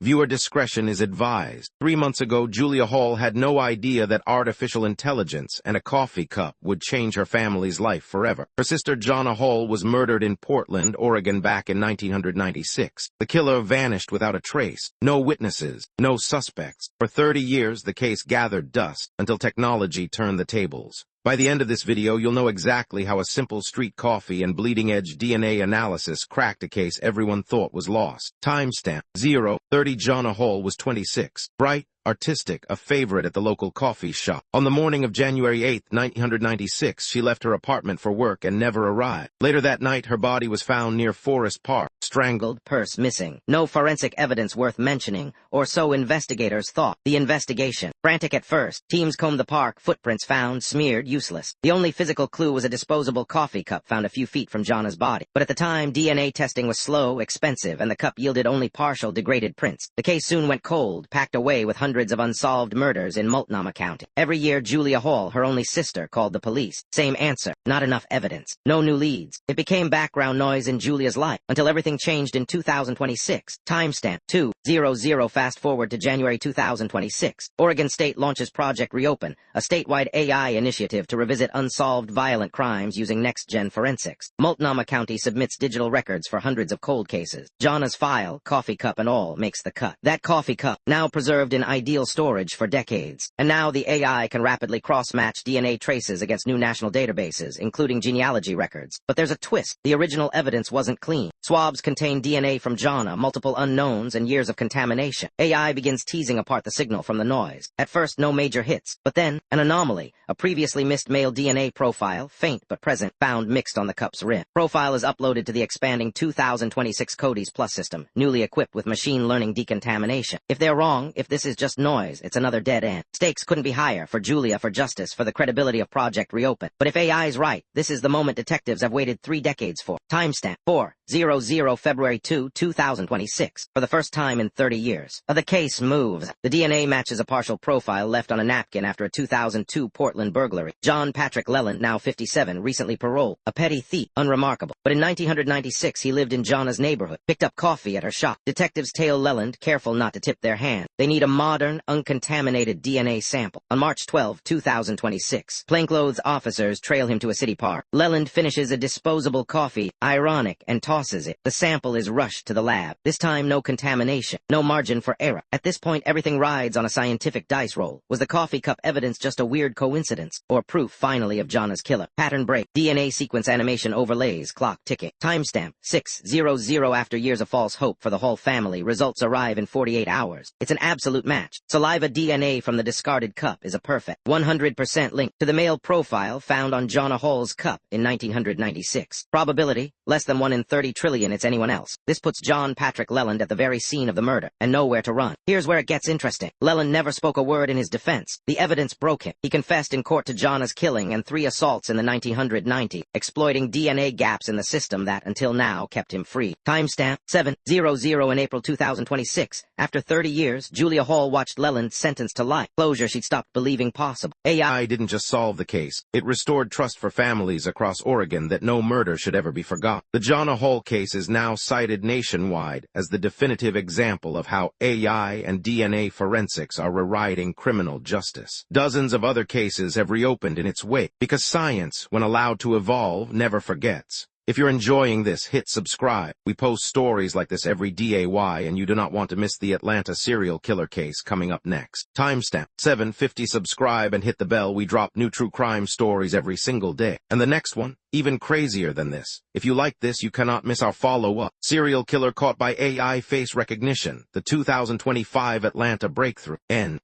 Viewer discretion is advised. 3 months ago, Julia Hall had no idea that artificial intelligence and a coffee cup would change her family's life forever. Her sister Jonna Hall was murdered in Portland, Oregon back in 1996. The killer vanished without a trace. No witnesses, no suspects. For 30 years, the case gathered dust until technology turned the tables. By the end of this video, you'll know exactly how a simple street coffee and bleeding-edge DNA analysis cracked a case everyone thought was lost. Timestamp 0:30. Jonna Hall was 26. Bright, artistic, a favorite at the local coffee shop. On the morning of January 8, 1996, she left her apartment for work and never arrived. Later that night, her body was found near Forest Park, strangled, purse missing. No forensic evidence worth mentioning, or so investigators thought. The investigation, frantic at first, teams combed the park, footprints found, smeared, useless. The only physical clue was a disposable coffee cup found a few feet from Jonna's body. But at the time, DNA testing was slow, expensive, and the cup yielded only partial degraded prints. The case soon went cold, packed away with hundreds of unsolved murders in Multnomah County. Every year, Julia Hall, her only sister, called the police. Same answer. Not enough evidence. No new leads. It became background noise in Julia's life, until everything changed in 2026. Timestamp 2:00. Fast forward to January 2026. Oregon State launches Project Reopen, a statewide AI initiative to revisit unsolved violent crimes using next-gen forensics. Multnomah County submits digital records for hundreds of cold cases. Jonna's file, coffee cup and all, makes the cut. That coffee cup, now preserved in ideal storage for decades. And now the AI can rapidly cross-match DNA traces against new national databases, including genealogy records. But there's a twist. The original evidence wasn't clean. Swabs contain DNA from Jonna, multiple unknowns, and years of contamination. AI begins teasing apart the signal from the noise. At first, no major hits. But then, an anomaly. A previously missed male DNA profile, faint but present, found mixed on the cup's rim. Profile is uploaded to the expanding 2026 Codes Plus system, newly equipped with machine learning decontamination. If they're wrong, if this is just noise, it's another dead end. Stakes couldn't be higher for Julia, for justice, for the credibility of Project Reopen. But if AI is right, this is the moment detectives have waited 3 decades for. Timestamp 4:00. February 2, 2026. For the first time in 30 years. The case moves. The DNA matches a partial profile left on a napkin after a 2002 Portland burglary. John Patrick Leland, now 57, recently paroled. A petty thief, unremarkable. But in 1996, he lived in Jonna's neighborhood, picked up coffee at her shop. Detectives tail Leland, careful not to tip their hand. They need a modern, uncontaminated DNA sample. On March 12, 2026, plainclothes officers trail him to a city park. Leland finishes a disposable coffee, ironic, and tosses it. The sample is rushed to the lab. This time, no contamination, no margin for error. At this point, everything rides on a scientific dice roll. Was the coffee cup evidence just a weird coincidence, or proof, finally, of Jonna's killer? Pattern break. DNA sequence animation overlays, clock ticking. Timestamp 6:00. After years of false hope for the Hall family, results arrive in 48 hours. It's an absolute match. Saliva DNA from the discarded cup is a perfect 100% link to the male profile found on Jonna Hall's cup in 1996. Probability, less than 1 in 30 trillion it's anyone else. This puts John Patrick Leland at the very scene of the murder, and nowhere to run. Here's where it gets interesting. Leland never spoke a word in his defense. The evidence broke him. He confessed in court to Jonna's killing and 3 assaults in the 1990s, exploiting DNA gaps in the system that, until now, kept him free. Timestamp 7:00. In April 2026. After 30 years, Julia Hall watched Leland sentenced to life. Closure she'd stopped believing possible. AI didn't just solve the case. It restored trust for families across Oregon that no murder should ever be forgotten. The Jonna Hall case is now cited nationwide as the definitive example of how AI and DNA forensics are rewriting criminal justice. Dozens of other cases have reopened in its wake, because science, when allowed to evolve, never forgets. If you're enjoying this, hit subscribe. We post stories like this every day, and you do not want to miss the Atlanta serial killer case coming up next. Timestamp 7:50. Subscribe and hit the bell. We drop new true crime stories every single day. And the next one, even crazier than this. If you like this, you cannot miss our follow-up. Serial killer caught by AI face recognition. The 2025 Atlanta breakthrough. N.